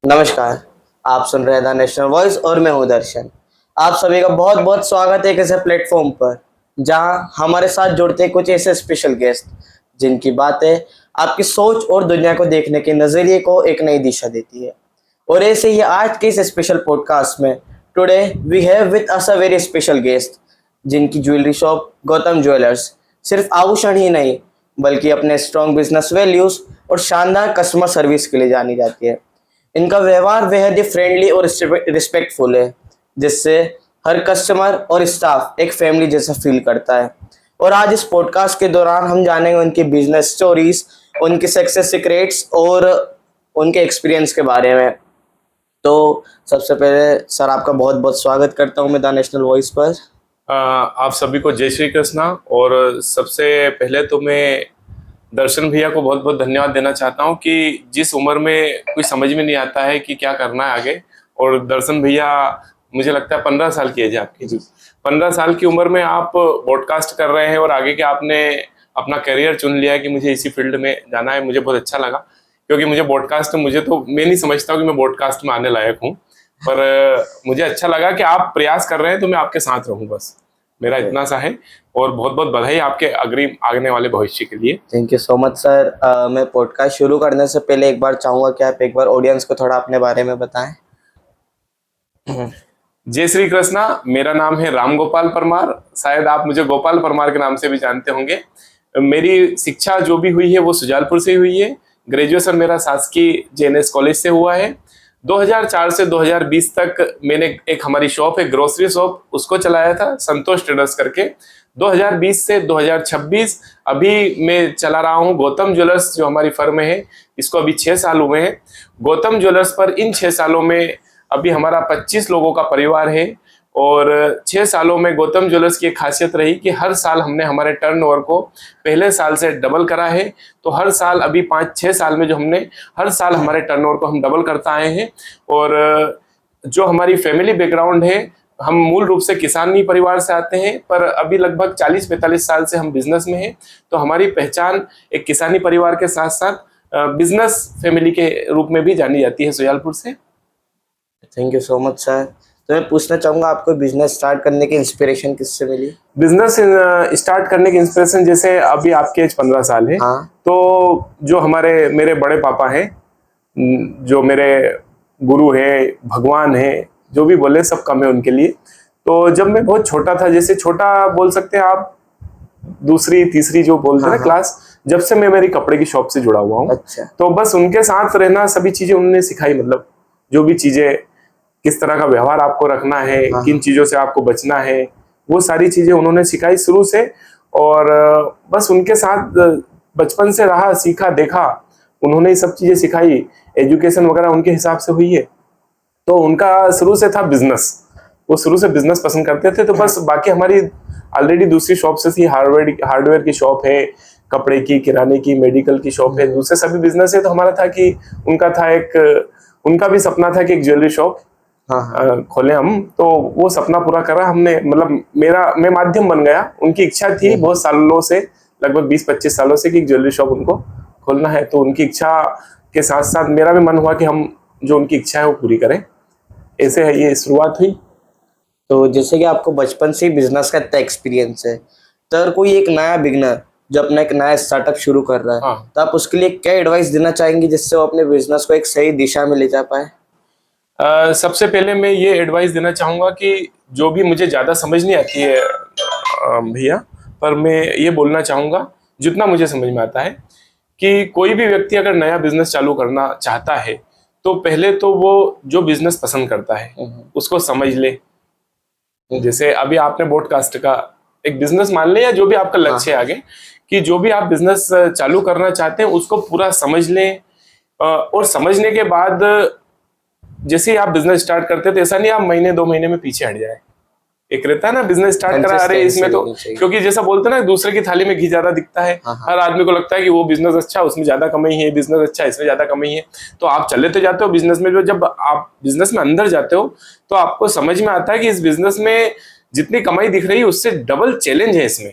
नमस्कार। आप सुन रहे द नेशनल वॉइस और मैं हूं दर्शन। आप सभी का बहुत बहुत स्वागत है एक ऐसे प्लेटफॉर्म पर जहां हमारे साथ जुड़ते हैं कुछ ऐसे स्पेशल गेस्ट जिनकी बातें आपकी सोच और दुनिया को देखने के नजरिए को एक नई दिशा देती है। और ऐसे ही आज के इस स्पेशल पॉडकास्ट में today we have with us a very special guest जिनकी ज्वेलरी शॉप गौतम ज्वेलर्स सिर्फ आभूषण ही नहीं बल्कि अपने स्ट्रॉन्ग बिजनेस वैल्यूज और शानदार कस्टमर सर्विस के लिए जानी जाती है। इनका व्यवहार बेहद ही फ्रेंडली और रिस्पेक्टफुल है जिससे हर कस्टमर और स्टाफ एक फैमिली जैसा फील करता है। और आज इस पॉडकास्ट के दौरान हम जानेंगे उनकी बिजनेस स्टोरीज, उनके सक्सेस सीक्रेट्स और उनके एक्सपीरियंस के बारे में। तो सबसे पहले सर आपका बहुत बहुत स्वागत करता हूँ मैं द नेशनल वॉइस पर। आप सभी को जय श्री कृष्णा। और सबसे पहले तो मैं दर्शन भैया को बहुत बहुत धन्यवाद देना चाहता हूँ कि जिस उम्र में कुछ समझ में नहीं आता है कि क्या करना है आगे, और दर्शन भैया मुझे लगता है 15 साल की एज है आपकी। 15 साल की उम्र में आप पॉडकास्ट कर रहे हैं और आगे के आपने अपना करियर चुन लिया है कि मुझे इसी फील्ड में जाना है। मुझे बहुत अच्छा लगा क्योंकि मैं नहीं समझता हूँ कि मैं पॉडकास्ट में आने लायक हूँ, पर मुझे अच्छा लगा कि आप प्रयास कर रहे हैं तो मैं आपके साथ रहूँ, बस मेरा इतना सा है। और बहुत बहुत बधाई आपके अग्रिम आगने वाले भविष्य के लिए। Thank you so much sir. मैं पॉडकास्ट शुरू करने से पहले एक बार चाहूँगा कि आप एक बार ऑडियंस को थोड़ा अपने बारे में बताएं। जय श्री कृष्णा। मेरा नाम है राम गोपाल परमार, शायद आप मुझे गोपाल परमार के नाम से भी जानते होंगे। मेरी शिक्षा जो भी हुई है वो सुजालपुर से हुई है। ग्रेजुएशन मेरा शासकीय जेएनएस कॉलेज से हुआ है। 2004 से 2020 तक मैंने एक हमारी शॉप है, ग्रोसरी शॉप, उसको चलाया था, संतोष ट्रेडर्स करके। 2020 से 2026 अभी मैं चला रहा हूँ गौतम ज्वेलर्स, जो हमारी फर्म है। इसको अभी 6 साल हुए हैं गौतम ज्वेलर्स पर। इन 6 सालों में अभी हमारा 25 लोगों का परिवार है। और 6 सालों में गौतम ज्वेलर्स की एक खासियत रही कि हर साल हमने हमारे टर्नओवर को पहले साल से डबल करा है। तो हर साल अभी 5-6 साल में जो हमने हर साल हमारे टर्नओवर को हम डबल करता आए हैं। और जो हमारी फैमिली बैकग्राउंड है, हम मूल रूप से किसानी परिवार से आते हैं, पर अभी लगभग 40-45 साल से हम बिजनेस में हैं। तो हमारी पहचान एक किसानी परिवार के साथ साथ बिजनेस फैमिली के रूप में भी जानी जाती है सुजालपुर से। Thank you so much sir. तो मैं पूछना चाहूँगा आपको बिजनेस स्टार्ट करने की इंस्पिरेशन किससे मिली? बिजनेस स्टार्ट करने की इंस्पिरेशन, जैसे अभी आपकी एज 15 साल है। हाँ। तो जो मेरे बड़े पापा हैं, जो मेरे गुरु हैं, भगवान हैं, जो भी बोले सब कम है उनके लिए। तो जब मैं बहुत छोटा था, जैसे छोटा बोल सकते हैं आप, दूसरी तीसरी जो बोलते हैं ना क्लास, जब से मैं मेरी कपड़े की शॉप से जुड़ा हुआ हूँ। अच्छा। तो बस उनके साथ रहना, सभी चीजें उन्होंने सिखाई। मतलब जो भी चीजें, किस तरह का व्यवहार आपको रखना है, किन चीजों से आपको बचना है, वो सारी चीजें उन्होंने सिखाई शुरू से। और बस उनके साथ बचपन से रहा, सीखा, देखा, उन्होंने ही सब चीजें सिखाई। एजुकेशन वगैरह उनके हिसाब से हुई है। तो उनका शुरू से था बिजनेस, वो शुरू से बिजनेस पसंद करते थे। तो बस बाकी हमारी ऑलरेडी दूसरी शॉप से थी, हार्डवेयर की शॉप है, कपड़े की, किराने की, मेडिकल की शॉप है, दूसरे सभी बिजनेस है। तो हमारा था कि उनका भी सपना था कि एक ज्वेलरी शॉप खोले हम। तो वो सपना पूरा करा हमने। मतलब मैं माध्यम बन गया। उनकी इच्छा थी बहुत सालों से, लगभग 20-25 सालों से, कि ज्वेलरी शॉप उनको खोलना है। तो उनकी इच्छा के साथ साथ मेरा भी मन हुआ कि हम जो उनकी इच्छा है वो पूरी करें। ऐसे है ये शुरुआत हुई। तो जैसे कि आपको बचपन से ही बिजनेस का इतना एक्सपीरियंस है, तो अगर कोई एक नया बिगनर जो अपना एक नया स्टार्टअप शुरू कर रहा है, तो आप उसके लिए क्या एडवाइस देना चाहेंगे जिससे वो अपने बिजनेस को एक सही दिशा में ले जा पाए? सबसे पहले मैं ये एडवाइस देना चाहूंगा कि जो भी, मुझे ज्यादा समझ नहीं आती है भैया, पर मैं ये बोलना चाहूंगा जितना मुझे समझ में आता है कि कोई भी व्यक्ति अगर नया बिजनेस चालू करना चाहता है तो पहले तो वो जो बिजनेस पसंद करता है उसको समझ ले। जैसे अभी आपने पॉडकास्ट का एक बिजनेस मान ले, या जो भी आपका लक्ष्य है आगे, कि जो भी आप बिजनेस चालू करना चाहते हैं उसको पूरा समझ लें। और समझने के बाद जैसे ही आप बिजनेस स्टार्ट करते हैं तो ऐसा नहीं आप महीने 2 महीने में पीछे हट जाए। एक रहता है ना बिजनेस स्टार्ट करा, अरे इसमें तो, क्योंकि जैसा बोलते हैं ना, दूसरे की थाली में घी ज्यादा दिखता है। हर आदमी को लगता है कि वो बिजनेस अच्छा, उसमें ज्यादा कमाई है, बिजनेस अच्छा, इसमें ज्यादा कमाई है। तो आप चले तो जाते हो बिजनेस में, जब आप बिजनेस में अंदर जाते हो तो आपको समझ में आता है कि इस बिजनेस में जितनी कमाई दिख रही है उससे डबल चैलेंज है इसमें।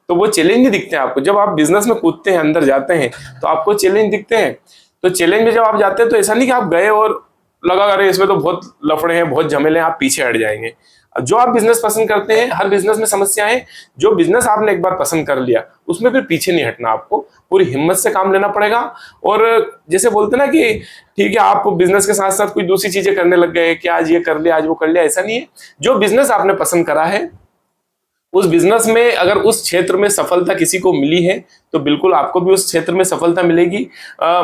तो वो चैलेंज नहीं दिखते हैं आपको। जब आप बिजनेस में कूदते हैं, अंदर जाते हैं, तो आपको चैलेंज दिखते हैं। तो चैलेंज में जब आप जाते हैं तो ऐसा नहीं कि आप गए और लगा अरे इसमें तो बहुत लफड़े हैं, बहुत झमेले हैं, आप पीछे हट जाएंगे। जो आप बिजनेस पसंद करते हैं, हर बिजनेस में समस्याएं हैं, जो बिजनेस आपने एक बार पसंद कर लिया उसमें फिर पीछे नहीं हटना, आपको पूरी हिम्मत से काम लेना पड़ेगा। और जैसे बोलते ना कि ठीक है आप बिजनेस के साथ साथ कोई दूसरी चीजें करने लग गए कि आज ये कर लिया आज वो कर लिया, ऐसा नहीं है। जो बिजनेस आपने पसंद करा है उस बिजनेस में अगर उस क्षेत्र में सफलता किसी को मिली है तो बिल्कुल आपको भी उस क्षेत्र में सफलता मिलेगी।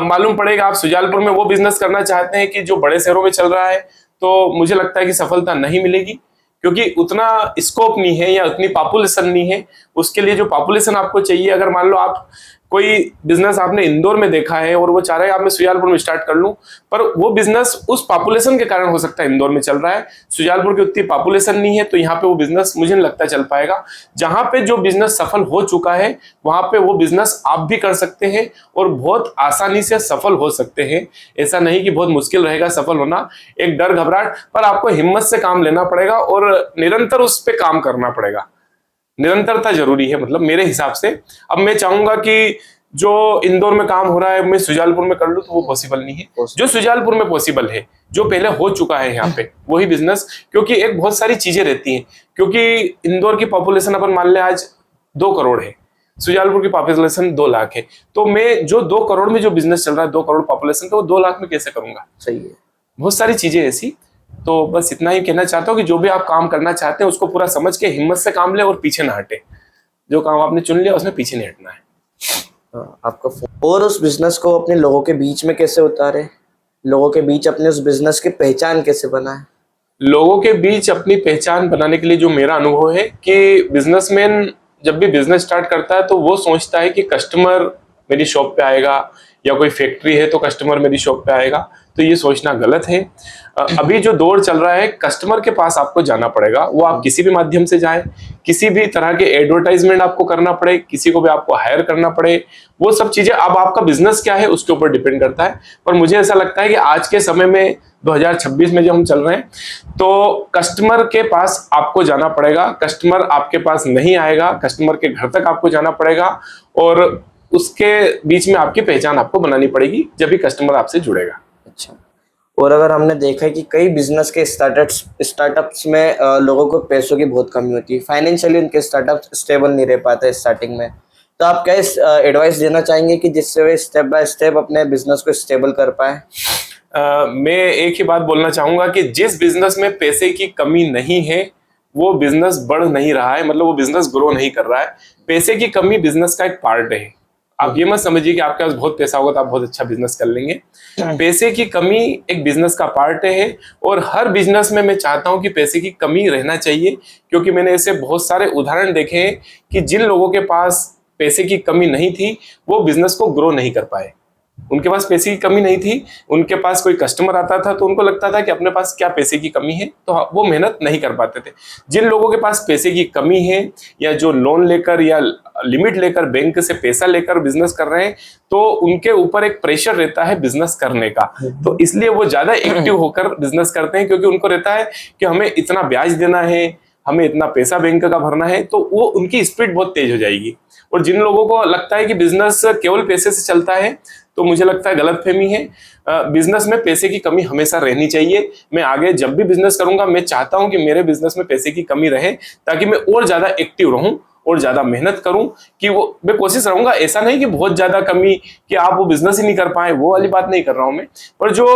मालूम पड़ेगा आप सुजालपुर में वो बिजनेस करना चाहते हैं कि जो बड़े शहरों में चल रहा है, तो मुझे लगता है कि सफलता नहीं मिलेगी, क्योंकि उतना स्कोप नहीं है या उतनी पॉपुलेशन नहीं है। उसके लिए जो पॉपुलेशन आपको चाहिए, अगर मान लो आप कोई बिजनेस आपने इंदौर में देखा है और वो चाह रहे हैं आप मैं सुजालपुर में स्टार्ट कर लूं, पर वो बिजनेस उस पॉपुलेशन के कारण हो सकता है इंदौर में चल रहा है, सुजालपुर की उतनी पॉपुलेशन नहीं है, तो यहाँ पे वो बिजनेस मुझे नहीं लगता चल पाएगा। जहां पे जो बिजनेस सफल हो चुका है वहां पे वो बिजनेस आप भी कर सकते हैं और बहुत आसानी से सफल हो सकते हैं। ऐसा नहीं कि बहुत मुश्किल रहेगा सफल होना, एक डर घबराहट, पर आपको हिम्मत से काम लेना पड़ेगा और निरंतर उस पर काम करना पड़ेगा। निरंतरता जरूरी है, मतलब मेरे हिसाब से। अब मैं चाहूंगा कि जो इंदौर में काम हो रहा है मैं सुजालपुर में कर लूं, तो वो पॉसिबल नहीं है। जो सुजालपुर में पॉसिबल है, जो पहले हो चुका है यहाँ पे, वही बिजनेस, क्योंकि एक बहुत सारी चीजें रहती हैं। क्योंकि इंदौर की पॉपुलेशन अपन मान ले आज 2 करोड़ है, सुजालपुर की पॉपुलेशन 2 लाख है, तो मैं जो 2 करोड़ में जो बिजनेस चल रहा है 2 करोड़ पॉपुलेशन का, वो 2 लाख में कैसे करूंगा? सही है। बहुत सारी चीजें ऐसी। तो बस इतना ही कहना चाहता हूँ कि जो भी आप काम करना चाहते हैं उसको पूरा समझ के हिम्मत से काम ले और पीछे ना हटे। जो काम आपने चुन लिया उसमें पीछे नहीं हटना है। आपका और उस बिजनेस को अपने लोगों के बीच में कैसे उतारे, लोगों के बीच अपने उस बिजनेस की पहचान कैसे बनाए? लोगों के बीच अपनी पहचान बनाने के लिए जो मेरा अनुभव है कि बिजनेसमैन जब भी बिजनेस स्टार्ट करता है तो वो सोचता है कि कस्टमर मेरी शॉप पे आएगा, या कोई फैक्ट्री है तो कस्टमर मेरी शॉप पे आएगा, तो ये सोचना गलत है। अभी जो दौर चल रहा है कस्टमर के पास आपको जाना पड़ेगा, वो आप किसी भी माध्यम से जाए, किसी भी तरह के एडवर्टाइजमेंट आपको करना पड़े, किसी को भी आपको हायर करना पड़े, वो सब चीजें अब आपका बिजनेस क्या है उसके ऊपर डिपेंड करता है। पर मुझे ऐसा लगता है कि आज के समय में 2026 में जब हम चल रहे हैं तो कस्टमर के पास आपको जाना पड़ेगा, कस्टमर आपके पास नहीं आएगा, कस्टमर के घर तक आपको जाना पड़ेगा और उसके बीच में आपकी पहचान आपको बनानी पड़ेगी, जब भी कस्टमर आपसे जुड़ेगा। अच्छा, और अगर हमने देखा है कि कई बिजनेस के स्टार्टअप्स में लोगों को पैसों की बहुत कमी होती है, फाइनेंशियली उनके स्टार्टअप स्टेबल नहीं रह पाते स्टार्टिंग में, तो आप क्या एडवाइस देना चाहेंगे कि जिससे वे स्टेप बाय स्टेप अपने बिजनेस को स्टेबल कर पाए? मैं एक ही बात बोलना चाहूंगा कि जिस बिजनेस में पैसे की कमी नहीं है वो बिजनेस बढ़ नहीं रहा है, मतलब वो बिजनेस ग्रो नहीं कर रहा है। पैसे की कमी बिजनेस का एक पार्ट है। आप ये मत समझिए कि आपके पास बहुत पैसा होगा तो आप बहुत अच्छा बिजनेस कर लेंगे। पैसे की कमी एक बिजनेस का पार्ट है और हर बिजनेस में मैं चाहता हूं कि पैसे की कमी रहना चाहिए, क्योंकि मैंने ऐसे बहुत सारे उदाहरण देखे हैं कि जिन लोगों के पास पैसे की कमी नहीं थी वो बिजनेस को ग्रो नहीं कर पाए। उनके पास पैसे की कमी नहीं थी, उनके पास कोई कस्टमर आता था तो उनको लगता था कि अपने पास क्या पैसे की कमी है, तो वो मेहनत नहीं कर पाते थे। जिन लोगों के पास पैसे की कमी है या जो लोन लेकर या लिमिट लेकर बैंक से पैसा लेकर बिजनेस कर रहे हैं, तो उनके ऊपर एक प्रेशर रहता है बिजनेस करने का, तो इसलिए वो ज्यादा एक्टिव होकर बिजनेस करते हैं, क्योंकि उनको रहता है कि हमें इतना ब्याज देना है, हमें इतना पैसा बैंक का भरना है, तो वो उनकी स्पीड बहुत तेज हो जाएगी। और जिन लोगों को लगता है कि बिजनेस केवल पैसे से चलता है, तो मुझे लगता है गलतफहमी है। बिजनेस में पैसे की कमी हमेशा रहनी चाहिए। मैं आगे जब भी बिजनेस करूंगा मैं चाहता हूं कि मेरे बिजनेस में पैसे की कमी रहे, ताकि मैं और ज्यादा एक्टिव रहूं और ज्यादा मेहनत करूं, कि वो मैं कोशिश रहूंगा। ऐसा नहीं कि बहुत ज्यादा कमी कि आप वो बिजनेस ही नहीं कर पाए, वो वाली बात नहीं कर रहा हूं मैं। पर जो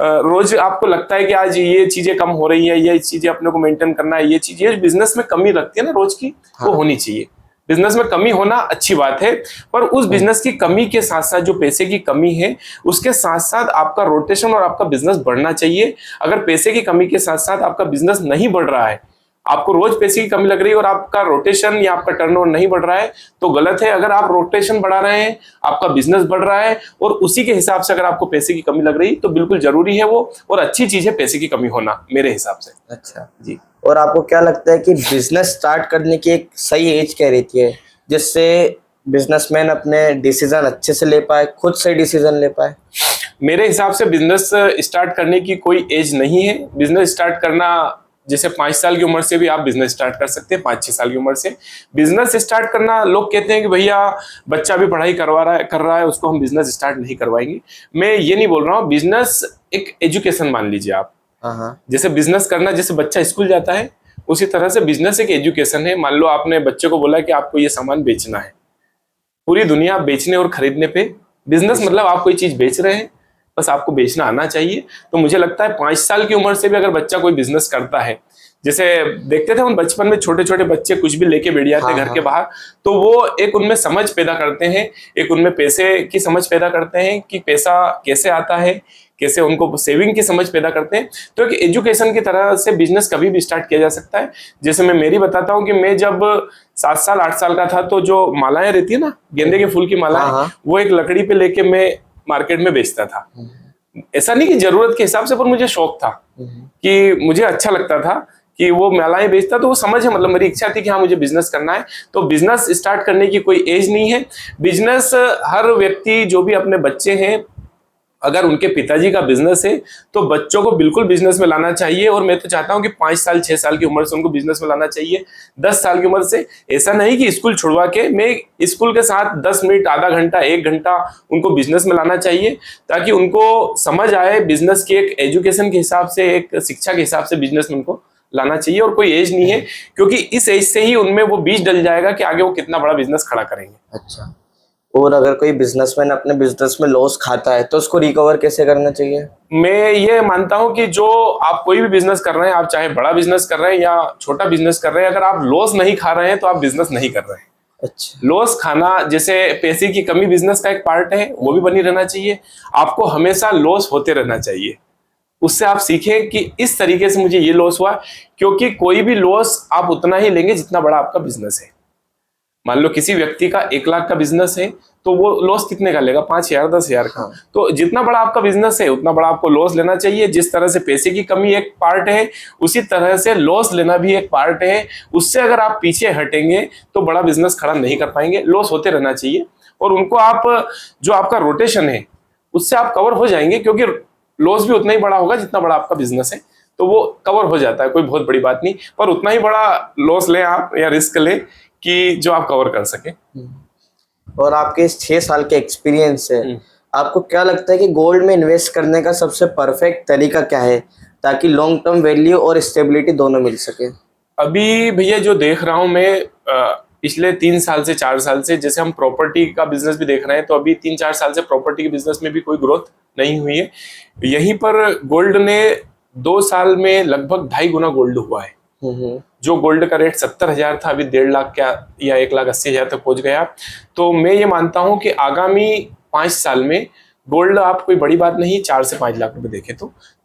रोज आपको लगता है कि आज ये चीजें कम हो रही है, ये चीजें अपने को मेंटेन करना है, ये चीजें बिजनेस में कमी लगती है ना रोज की, वो होनी चाहिए। बिजनेस में कमी होना अच्छी बात है, पर उस बिजनेस की कमी के साथ साथ जो पैसे की कमी है उसके साथ साथ आपका रोटेशन और आपका बिजनेस बढ़ना चाहिए। अगर पैसे की कमी के साथ साथ आपका बिजनेस नहीं बढ़ रहा है, आपको रोज पैसे की कमी लग रही है और आपका रोटेशन या आपका टर्नओवर नहीं बढ़ रहा है, तो गलत है। अगर आप रोटेशन बढ़ा रहे हैं, आपका बिजनेस बढ़ रहा है और उसी के हिसाब से अगर आपको पैसे की कमी लग रही है, तो बिल्कुल जरूरी है वो, और अच्छी चीज है पैसे की कमी होना मेरे हिसाब से। अच्छा जी, और आपको क्या लगता है कि बिजनेस स्टार्ट करने की एक सही एज क्या रहती है, जिससे बिजनेसमैन अपने डिसीजन अच्छे से ले पाए, खुद से डिसीजन ले पाए? मेरे हिसाब से बिजनेस स्टार्ट करने की कोई एज नहीं है। बिजनेस स्टार्ट करना, जैसे 5 साल की उम्र से भी आप बिजनेस स्टार्ट कर सकते हैं, 5-6 साल की उम्र से बिजनेस स्टार्ट करना। लोग कहते हैं कि भैया बच्चा भी पढ़ाई कर रहा है उसको हम बिजनेस स्टार्ट नहीं करवाएंगे। मैं ये नहीं बोल रहा हूँ। बिजनेस एक एजुकेशन मान लीजिए आप। हाँ हाँ। जैसे बिजनेस करना, जैसे बच्चा स्कूल जाता है, उसी तरह से बिजनेस एक एजुकेशन है। मान लो आपने बच्चे को बोला कि आपको ये सामान बेचना है, पूरी दुनिया बेचने और खरीदने पे। बिजनेस मतलब आप कोई चीज बेच रहे हैं, बस आपको बेचना आना चाहिए। तो मुझे लगता है 5 साल की उम्र से भी अगर बच्चा कोई बिजनेस करता है, जैसे देखते थे हम बचपन में छोटे छोटे बच्चे कुछ भी लेके बैठ जाते हाँ, घर हाँ। के बाहर, तो वो एक उनमें समझ पैदा करते हैं, एक उनमें पैसे की समझ पैदा करते हैं कि पैसा कैसे आता है, कैसे उनको सेविंग की समझ पैदा करते हैं। तो एक एजुकेशन की तरह से बिजनेस कभी भी स्टार्ट किया जा सकता है। जैसे मैं मेरी बताता हूँ कि मैं जब 7 साल 8 साल का था, तो जो मालाएं रहती है ना, गेंदे के फूल की मालाएं, हाँ, हाँ। वो एक लकड़ी पे लेके मैं मार्केट में बेचता था। ऐसा नहीं कि जरूरत के हिसाब से, पर मुझे शौक था कि मुझे अच्छा लगता था कि वो मालाएं बेचता, तो वो समझ है, मतलब मेरी इच्छा थी कि हाँ मुझे बिजनेस करना है। तो बिजनेस स्टार्ट करने की कोई एज नहीं है। बिजनेस हर व्यक्ति, जो भी अपने बच्चे हैं, अगर उनके पिताजी का बिजनेस है तो बच्चों को बिल्कुल बिजनेस में लाना चाहिए। और मैं तो चाहता हूं कि 5 साल 6 साल की उम्र से उनको बिजनेस में लाना चाहिए, 10 साल की उम्र से। ऐसा नहीं कि स्कूल छुड़वा के, मैं स्कूल के साथ 10 मिनट, आधा घंटा, 1 घंटा उनको बिजनेस में लाना चाहिए, ताकि उनको समझ आए बिजनेस की। एक एजुकेशन के हिसाब से, एक शिक्षा के हिसाब से बिजनेस में उनको लाना चाहिए। और कोई एज नहीं है, क्योंकि इस एज से ही उनमें वो बीज डल जाएगा कि आगे वो कितना बड़ा बिजनेस खड़ा करेंगे। अच्छा, और अगर कोई बिजनेसमैन अपने बिजनेस में लॉस खाता है तो उसको रिकवर कैसे करना चाहिए? मैं ये मानता हूं कि जो आप कोई भी बिजनेस कर रहे हैं, आप चाहे बड़ा बिजनेस कर रहे हैं या छोटा बिजनेस कर रहे हैं, अगर आप लॉस नहीं खा रहे हैं तो आप बिजनेस नहीं कर रहे हैं। अच्छा। लॉस खाना, जैसे पैसे की कमी बिजनेस का एक पार्ट है, वो भी बनी रहना चाहिए। आपको हमेशा लॉस होते रहना चाहिए, उससे आप सीखें कि इस तरीके से मुझे ये लॉस हुआ। क्योंकि कोई भी लॉस आप उतना ही लेंगे जितना बड़ा आपका बिजनेस है। मान लो किसी व्यक्ति का 1 लाख का बिजनेस है, तो वो लॉस कितने का लेगा? 5,000, 10,000 का। हाँ। तो जितना बड़ा आपका बिजनेस है, उतना बड़ा आपको लॉस लेना चाहिए। जिस तरह से पैसे की कमी एक पार्ट है, उसी तरह से लॉस लेना भी एक पार्ट है। उससे अगर आप पीछे हटेंगे तो बड़ा बिजनेस खड़ा नहीं कर पाएंगे। लॉस होते रहना चाहिए, और उनको आप, जो आपका रोटेशन है, उससे आप कवर हो जाएंगे। क्योंकि लॉस भी उतना ही बड़ा होगा जितना बड़ा आपका बिजनेस है, तो वो कवर हो जाता है, कोई बहुत बड़ी बात नहीं। पर उतना ही बड़ा लॉस लें आप, या रिस्क लें कि जो आप कवर कर सके। और आपके इस 6 साल के एक्सपीरियंस से आपको क्या लगता है कि गोल्ड में इन्वेस्ट करने का सबसे परफेक्ट तरीका क्या है, ताकि लॉन्ग टर्म वैल्यू और स्टेबिलिटी दोनों मिल सके? अभी भैया जो देख रहा हूं मैं, पिछले 3 साल से 4 साल से, जैसे हम प्रॉपर्टी का बिजनेस भी देख रहे हैं, तो अभी 3-4 साल से प्रॉपर्टी के बिजनेस में भी कोई ग्रोथ नहीं हुई है। यहीं पर गोल्ड ने 2 साल में लगभग 2.5 गुना गोल्ड हुआ है। जो गोल्ड का रेट 70,000 था, अभी 1.5 लाख क्या या 1,80,000 तक पहुंच गया। तो मैं ये मानता हूं कि आगामी 5 साल में गोल्ड आप कोई बड़ी बात नहीं, 4 से 5 लाख रुपए देखे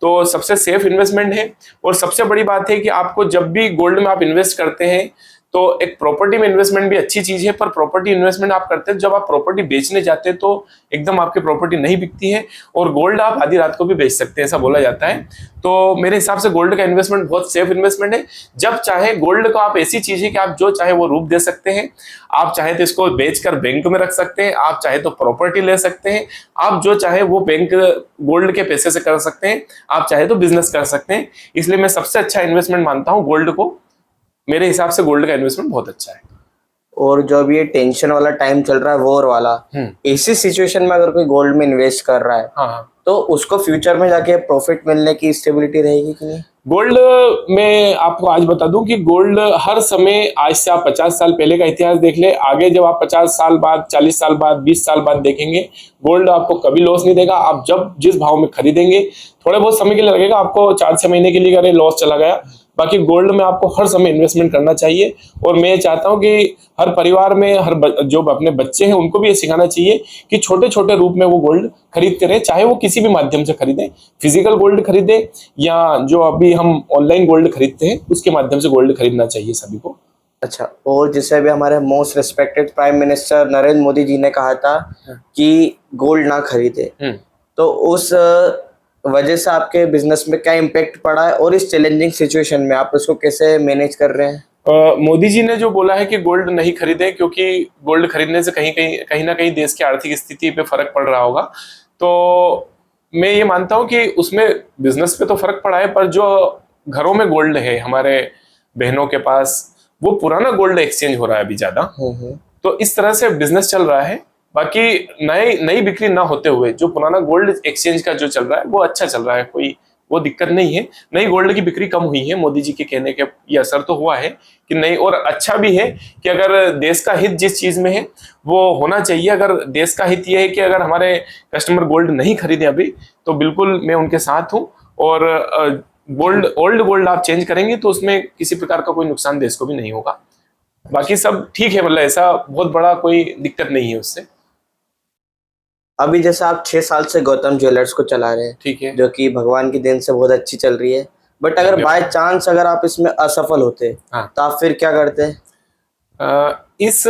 तो सबसे सेफ इन्वेस्टमेंट है। और सबसे बड़ी बात है कि आपको जब भी गोल्ड में आप इन्वेस्ट करते हैं, तो एक प्रॉपर्टी में इन्वेस्टमेंट भी अच्छी चीज है, पर प्रॉपर्टी इन्वेस्टमेंट आप करते हैं जब आप प्रॉपर्टी बेचने जाते हैं, तो एकदम आपकी प्रॉपर्टी नहीं बिकती है। और गोल्ड आप आधी रात को भी बेच सकते हैं, ऐसा बोला जाता है। तो मेरे हिसाब से गोल्ड का इन्वेस्टमेंट बहुत सेफ इन्वेस्टमेंट है। जब चाहे गोल्ड को आप, ऐसी चीज है कि आप जो चाहे वो रूप दे सकते हैं। आप चाहे तो इसको बेचकर बैंक में रख सकते हैं, आप चाहे तो प्रॉपर्टी ले सकते हैं, आप जो चाहे वो बैंक गोल्ड के पैसे से कर सकते हैं, आप चाहे तो बिजनेस कर सकते हैं। इसलिए मैं सबसे अच्छा इन्वेस्टमेंट मानता हूँ गोल्ड को। मेरे हिसाब से गोल्ड का इन्वेस्टमेंट बहुत अच्छा है। और जो अभी ये टेंशन वाला टाइम चल रहा है, वॉर वाला, ऐसी सिचुएशन में अगर कोई गोल्ड में इन्वेस्ट कर रहा है, हाँ, तो उसको फ्यूचर में जाके प्रॉफिट मिलने की स्टेबिलिटी रहेगी कि नहीं? गोल्ड में आपको आज बता दूं कि गोल्ड हर समय, आज से आप 50 साल पहले का इतिहास देख ले, आगे जब आप 50 साल बाद, 40 साल बाद, 20 साल बाद देखेंगे, गोल्ड आपको कभी लॉस नहीं देगा। आप जब जिस भाव में खरीदेंगे, थोड़े बहुत समय के लिए लगेगा आपको, 4-6 महीने के लिए अगर लॉस चला गया, बाकी गोल्ड में आपको हर समय इन्वेस्टमेंट करना चाहिए। और मैं चाहता हूं कि हर परिवार में, जो अपने बच्चे हैं, उनको भी ये सिखाना चाहिए कि छोटे छोटे रूप में वो गोल्ड खरीदते रहे, चाहे वो किसी भी माध्यम से खरीदें, फिजिकल गोल्ड खरीदें या जो अभी हम ऑनलाइन गोल्ड खरीदते हैं, उसके माध्यम से गोल्ड खरीदना चाहिए सभी को। अच्छा, और जैसे अभी हमारे most respected prime minister Narendra Modi ji ने कहा था कि गोल्ड ना खरीदे, तो उस वजह से आपके बिजनेस में क्या इम्पैक्ट पड़ा है, और इस चैलेंजिंग सिचुएशन में आप उसको कैसे मैनेज कर रहे हैं? मोदी जी ने जो बोला है कि गोल्ड नहीं खरीदे, क्योंकि गोल्ड खरीदने से कहीं ना कहीं देश की आर्थिक स्थिति पे फर्क पड़ रहा होगा। तो मैं ये मानता हूं कि उसमें बिजनेस पे तो फर्क पड़ा है, पर जो घरों में गोल्ड है हमारे बहनों के पास, वो पुराना गोल्ड एक्सचेंज हो रहा है अभी ज्यादा। तो इस तरह से बिजनेस चल रहा है। बाकी नई बिक्री ना होते हुए जो पुराना गोल्ड एक्सचेंज का जो चल रहा है वो अच्छा चल रहा है, कोई वो दिक्कत नहीं है। नई गोल्ड की बिक्री कम हुई है, मोदी जी के कहने के ये असर तो हुआ है कि नहीं। और अच्छा भी है कि अगर देश का हित जिस चीज में है वो होना चाहिए। अगर देश का हित ये है कि अगर हमारे कस्टमर गोल्ड नहीं खरीदे अभी, तो बिल्कुल मैं उनके साथ हूँ। और ओल्ड गोल्ड आप चेंज करेंगे तो उसमें किसी प्रकार का कोई नुकसान देश को भी नहीं होगा। बाकी सब ठीक है, मतलब ऐसा बहुत बड़ा कोई दिक्कत नहीं है उससे। अभी जैसे आप 6 साल से गौतम ज्वेलर्स को चला रहे हैं, ठीक है। जो कि भगवान की देन से बहुत अच्छी चल रही है, बट अगर बाय चांस अगर आप इसमें असफल होते हाँ। तो आप फिर क्या करते? इस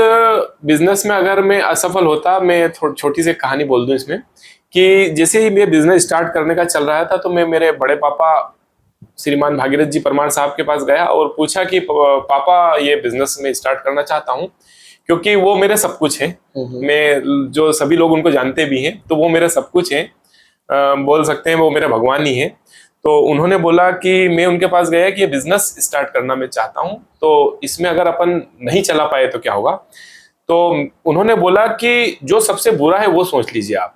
बिजनेस में अगर मैं असफल होता, मैं छोटी सी कहानी बोल दूं इसमें कि जैसे ही मैं बिजनेस स्टार्ट करने का चल रहा था तो मैं मेरे बड़े पापा श्रीमान भागीरथ जी परमार साहब के पास गया और पूछा कि पापा ये बिजनेस में स्टार्ट करना चाहता हूँ, क्योंकि वो मेरे सब कुछ है। मैं जो सभी लोग उनको जानते भी हैं तो वो मेरे सब कुछ है, बोल सकते हैं वो मेरे भगवान ही है। तो उन्होंने बोला कि मैं उनके पास गया कि ये बिजनेस स्टार्ट करना मैं चाहता हूँ, तो इसमें अगर अपन नहीं चला पाए तो क्या होगा। तो उन्होंने बोला कि जो सबसे बुरा है वो सोच लीजिए आप।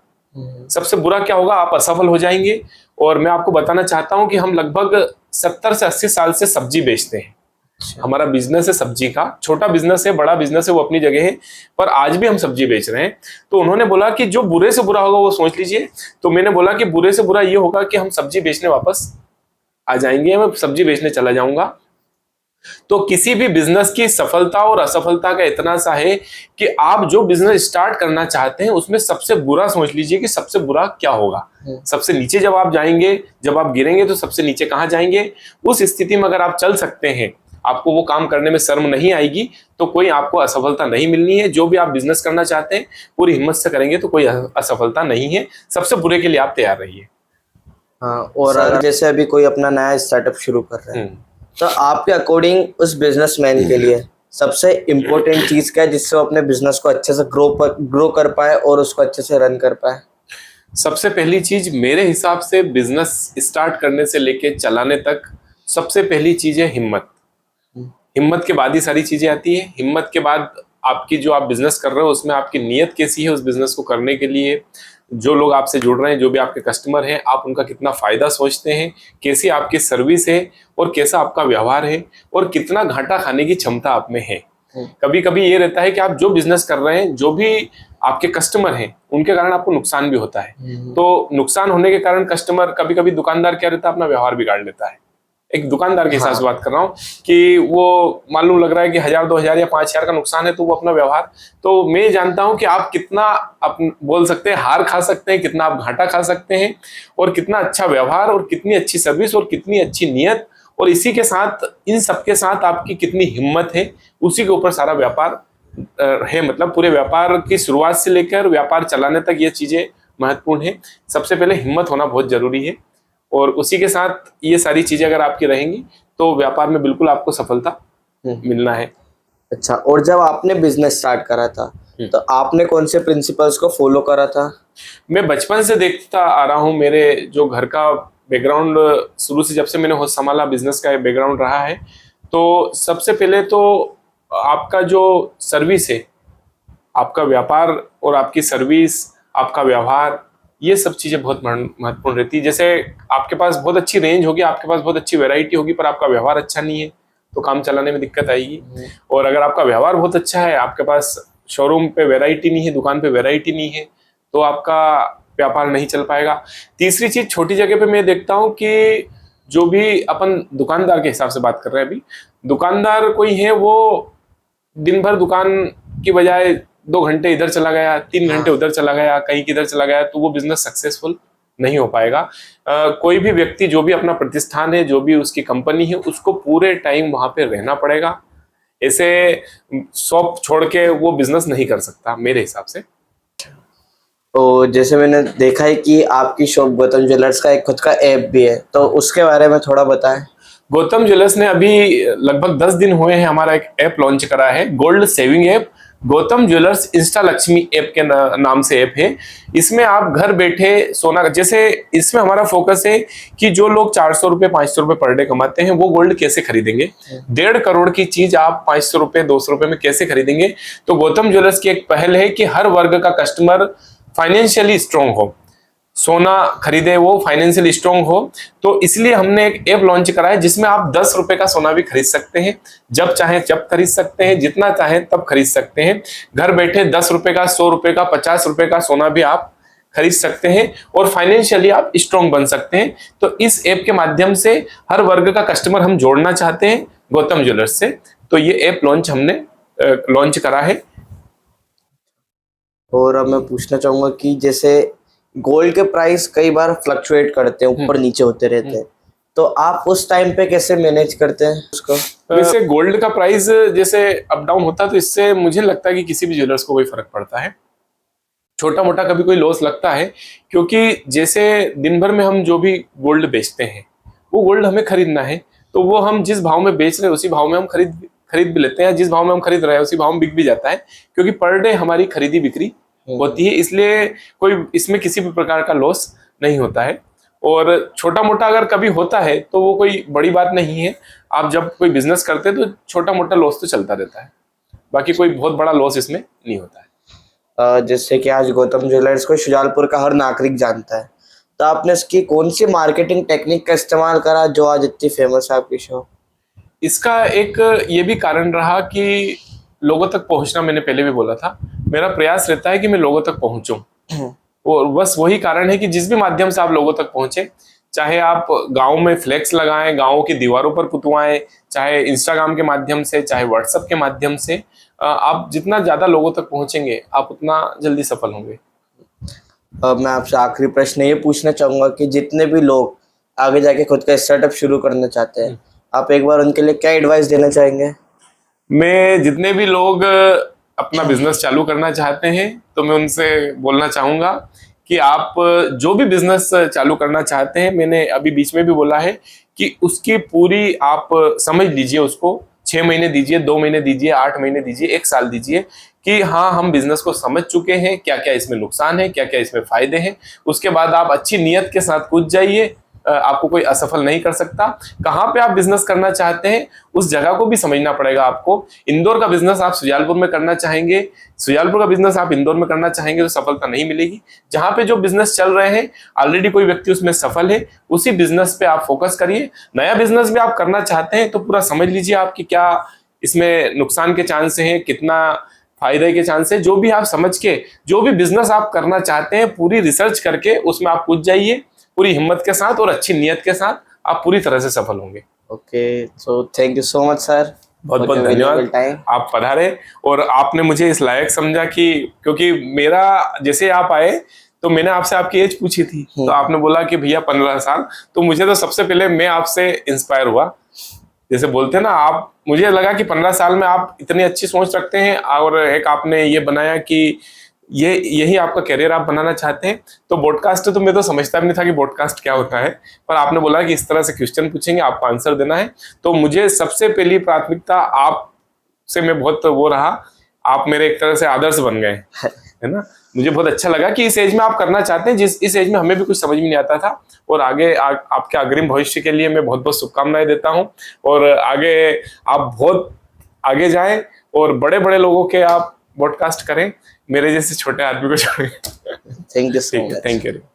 सबसे बुरा क्या होगा, आप असफल हो जाएंगे। और मैं आपको बताना चाहता हूं कि हम लगभग 70 से 80 साल से सब्जी बेचते हैं। हमारा बिजनेस है सब्जी का, छोटा बिजनेस है बड़ा बिजनेस है वो अपनी जगह है, पर आज भी हम सब्जी बेच रहे हैं। तो उन्होंने बोला कि जो बुरे से बुरा होगा वो सोच लीजिए। तो मैंने बोला कि बुरे से बुरा ये होगा कि हम सब्जी बेचने वापस आ जाएंगे, मैं सब्जी बेचने चला जाऊंगा। तो किसी भी बिजनेस की सफलता और असफलता का इतना सा है कि आप जो बिजनेस स्टार्ट करना चाहते हैं उसमें सबसे बुरा सोच लीजिए कि सबसे बुरा क्या होगा। सबसे नीचे जब आप जाएंगे, जब आप गिरेंगे तो सबसे नीचे कहां जाएंगे। उस स्थिति में अगर आप चल सकते हैं, आपको वो काम करने में शर्म नहीं आएगी, तो कोई आपको असफलता नहीं मिलनी है। जो भी आप बिजनेस करना चाहते हैं पूरी हिम्मत से करेंगे तो कोई असफलता नहीं है। सबसे बुरे के लिए आप तैयार रहिए। हाँ, और अगर जैसे अभी कोई अपना नया स्टार्टअप शुरू कर रहा है तो आपके अकॉर्डिंग उस बिजनेसमैन के लिए सबसे इम्पोर्टेंट चीज क्या है जिससे वो अपने बिजनेस को अच्छे से ग्रो कर पाए और उसको अच्छे से रन कर पाए? सबसे पहली चीज मेरे हिसाब से बिजनेस स्टार्ट करने से लेके चलाने तक सबसे पहली चीज है हिम्मत। हिम्मत के बाद ही सारी चीजें आती है। हिम्मत के बाद आपकी जो आप बिजनेस कर रहे हो उसमें आपकी नीयत कैसी है उस बिजनेस को करने के लिए, जो लोग आपसे जुड़ रहे हैं, जो भी आपके कस्टमर हैं, आप उनका कितना फायदा सोचते हैं, कैसी आपकी सर्विस है और कैसा आपका व्यवहार है और कितना घाटा खाने की क्षमता आप में है। कभी कभी ये रहता है कि आप जो बिजनेस कर रहे हैं, जो भी आपके कस्टमर हैं, उनके कारण आपको नुकसान भी होता है। तो नुकसान होने के कारण कस्टमर, कभी कभी दुकानदार क्या रहता है, अपना व्यवहार बिगाड़ लेता है। एक दुकानदार के हिसाब से बात कर रहा हूँ कि वो मालूम लग रहा है कि 1000 2000 या 5000 का नुकसान है तो वो अपना व्यवहार। तो मैं जानता हूं कि आप कितना बोल सकते हैं हार खा सकते हैं, कितना आप घाटा खा सकते हैं, और कितना अच्छा व्यवहार और कितनी अच्छी सर्विस और कितनी अच्छी नीयत, और इसी के साथ इन सबके साथ आपकी कितनी हिम्मत है, उसी के ऊपर सारा व्यापार है। मतलब पूरे व्यापार की शुरुआत से लेकर व्यापार चलाने तक ये चीजें महत्वपूर्ण है। सबसे पहले हिम्मत होना बहुत जरूरी है, और उसी के साथ ये सारी चीजें अगर आपकी रहेंगी तो व्यापार में बिल्कुल आपको सफलता मिलना है। अच्छा, और जब आपने बिजनेस स्टार्ट करा था तो आपने कौन से प्रिंसिपल्स को फॉलो करा था? मैं बचपन से देखता आ रहा हूँ, मेरे जो घर का बैकग्राउंड शुरू से जब से मैंने होश संभाला बिजनेस का बैकग्राउंड रहा है। तो सबसे पहले तो आपका जो सर्विस है, आपका व्यापार और आपकी सर्विस, आपका व्यवहार, ये सब चीजें बहुत महत्वपूर्ण रहती है। जैसे आपके पास बहुत अच्छी रेंज होगी, आपके पास बहुत अच्छी वैरायटी होगी, पर आपका व्यवहार अच्छा नहीं है तो काम चलाने में दिक्कत आएगी। और अगर आपका व्यवहार बहुत अच्छा है, आपके पास शोरूम पे वैरायटी नहीं है, दुकान पे वैरायटी नहीं है, तो आपका व्यापार नहीं चल पाएगा। तीसरी चीज, छोटी जगह पे मैं देखता हूँ कि जो भी अपन दुकानदार के हिसाब से बात कर रहे हैं, अभी दुकानदार कोई है वो दिन भर दुकान की बजाय 2 घंटे इधर चला गया, 3 घंटे उधर चला गया, कहीं किधर चला गया, तो वो बिजनेस सक्सेसफुल नहीं हो पाएगा। कोई भी व्यक्ति जो भी अपना प्रतिष्ठान है, जो भी उसकी कंपनी है, उसको पूरे टाइम वहां पे रहना पड़ेगा। ऐसे शॉप छोड़ के वो बिजनेस नहीं कर सकता मेरे हिसाब से। तो जैसे मैंने देखा है कि आपकी शॉप गौतम ज्वेलर्स का एक खुद का ऐप भी है, तो उसके बारे में थोड़ा बताएं। गौतम ज्वेलर्स ने अभी लगभग 10 दिन हुए हैं हमारा एक ऐप लॉन्च करा है, gold saving app, Gautam jewellers Insta Lakshmi app के नाम से ऐप है। इसमें आप घर बैठे सोना, जैसे इसमें हमारा फोकस है कि जो लोग 400 रुपए 500 रुपए पर डे कमाते हैं वो गोल्ड कैसे खरीदेंगे। 1.5 करोड़ की चीज आप 500 रुपए 200 रुपए में कैसे खरीदेंगे। तो गौतम ज्वेलर्स की एक पहल है कि हर वर्ग का कस्टमर फाइनेंशियली स्ट्रांग हो, सोना खरीदे वो फाइनेंशियल स्ट्रांग हो। तो इसलिए हमने एक ऐप लॉन्च करा है जिसमें आप 10 रुपए का सोना भी खरीद सकते हैं, जब चाहें जब खरीद सकते हैं, जितना चाहें तब खरीद सकते हैं। घर बैठे 10 रुपए का 100 रुपए का 50 रुपए का सोना भी आप खरीद सकते हैं और फाइनेंशियली आप स्ट्रांग बन सकते हैं। तो इस ऐप के माध्यम से हर वर्ग का कस्टमर हम जोड़ना चाहते हैं गौतम ज्वेलर्स से। तो ये ऐप हमने लॉन्च करा है। और अब मैं पूछना चाहूंगा कि जैसे गोल्ड के प्राइस कई बार फ्लक्चुएट करते हैं, ऊपर नीचे होते रहते हैं, तो आप उस टाइम पे कैसे मैनेज करते हैं उसको? वैसे गोल्ड का प्राइस जैसे अप डाउन होता है तो इससे मुझे लगता है कि किसी भी ज्वेलर्स को कोई फर्क पड़ता है, छोटा मोटा कभी कोई लॉस लगता है, क्योंकि जैसे दिन भर में हम जो भी गोल्ड बेचते हैं वो गोल्ड हमें खरीदना है, तो वो हम जिस भाव में बेच रहे हैं उसी भाव में हम खरीद भी लेते हैं, जिस भाव में हम खरीद रहे हैं उसी भाव में बिक भी जाता है, क्योंकि पर डे हमारी खरीदी बिक्री होती है। इसलिए कोई इसमें किसी भी प्रकार का लॉस नहीं होता है। और छोटा मोटा अगर कभी होता है तो वो कोई बड़ी बात नहीं है। आप जब कोई बिजनेस करते हैं तो छोटा मोटा लॉस तो चलता रहता है, बाकी कोई बहुत बड़ा लॉस इसमें नहीं होता है। जैसे कि आज गौतम ज्वेलर्स को शुजालपुर का हर नागरिक जानता है, तो आपने इसकी कौन सी मार्केटिंग टेक्निक का इस्तेमाल करा जो आज इतनी फेमस है आपकी शॉप? इसका एक ये भी कारण रहा कि लोगों तक पहुंचना, मैंने पहले भी बोला था, मेरा प्रयास रहता है कि मैं लोगों तक पहुंचूं। और बस वही कारण है कि जिस भी माध्यम से आप लोगों तक पहुंचे, चाहे आप गांव में फ्लेक्स लगाएं, गांव की दीवारों पर पुतवाएं, चाहे इंस्टाग्राम के माध्यम से, चाहे व्हाट्सएप के माध्यम से, आप जितना ज्यादा लोगों तक पहुंचेंगे आप उतना जल्दी सफल होंगे। अब मैं आपसे आखिरी प्रश्न ये पूछना चाहूंगा कि जितने भी लोग आगे जाके खुद का स्टार्टअप शुरू करना चाहते हैं, आप एक बार उनके लिए क्या एडवाइस देना चाहेंगे? मैं जितने भी लोग अपना बिजनेस चालू करना चाहते हैं तो मैं उनसे बोलना चाहूंगा कि आप जो भी बिजनेस चालू करना चाहते हैं, मैंने अभी बीच में भी बोला है कि उसकी पूरी आप समझ लीजिए, उसको 6 महीने दीजिए, 2 महीने दीजिए, 8 महीने दीजिए, 1 साल दीजिए कि हाँ हम बिजनेस को समझ चुके हैं, क्या क्या इसमें नुकसान है, क्या क्या इसमें फायदे हैं। उसके बाद आप अच्छी नीयत के साथ कूद जाइए, आपको कोई असफल नहीं कर सकता। कहाँ पे आप बिजनेस करना चाहते हैं उस जगह को भी समझना पड़ेगा आपको। इंदौर का बिजनेस आप सुजालपुर में करना चाहेंगे, सुजालपुर का बिजनेस आप इंदौर में करना चाहेंगे तो सफलता नहीं मिलेगी। जहां पे जो बिजनेस चल रहे हैं ऑलरेडी कोई व्यक्ति उसमें सफल है, उसी बिजनेस पे आप फोकस करिए। नया बिजनेस भी आप करना चाहते हैं तो पूरा समझ लीजिए आपकी क्या इसमें नुकसान के चांस हैं, कितना फायदे के चांस है। जो भी आप समझ के जो भी बिजनेस आप करना चाहते हैं पूरी रिसर्च करके उसमें आप कूद जाइए, पूरी हिम्मत के साथ और अच्छी नियत के साथ आप पूरी तरह से सफल होंगे। Okay, so thank you so much sir, बहुत बहुत धन्यवाद, आप पधारे और आपने मुझे इस लायक समझा कि क्योंकि मेरा जैसे आप आए तो मैंने आपसे आपकी एज पूछी थी तो आपने बोला कि भैया 15 साल, तो मुझे तो सबसे पहले मैं आपसे इंस्पायर हुआ। जैसे बोलते हैं ना, आप मुझे लगा कि 15 साल में आप इतनी अच्छी सोच रखते हैं और एक आपने ये बनाया कि यही आपका करियर आप बनाना चाहते हैं। तो पॉडकास्ट तो मैं तो समझता भी नहीं था कि पॉडकास्ट क्या होता है, पर आपने बोला कि इस तरह से क्वेश्चन पूछेंगे, आपको आंसर देना है, तो मुझे सबसे पहली प्राथमिकता आपसे मैं बहुत वो रहा, आप मेरे एक तरह से आदर्श बन गए, है ना। मुझे बहुत अच्छा लगा कि इस एज में आप करना चाहते हैं, जिस इस एज में हमें भी कुछ समझ में नहीं आता था। और आगे आपके अग्रिम भविष्य के लिए मैं बहुत बहुत शुभकामनाएं देता हूँ और आगे आप बहुत आगे जाएं और बड़े बड़े लोगों के आप पॉडकास्ट करें, मेरे जैसे छोटे आदमी को छोड़ें। Thank you so much. Thank you.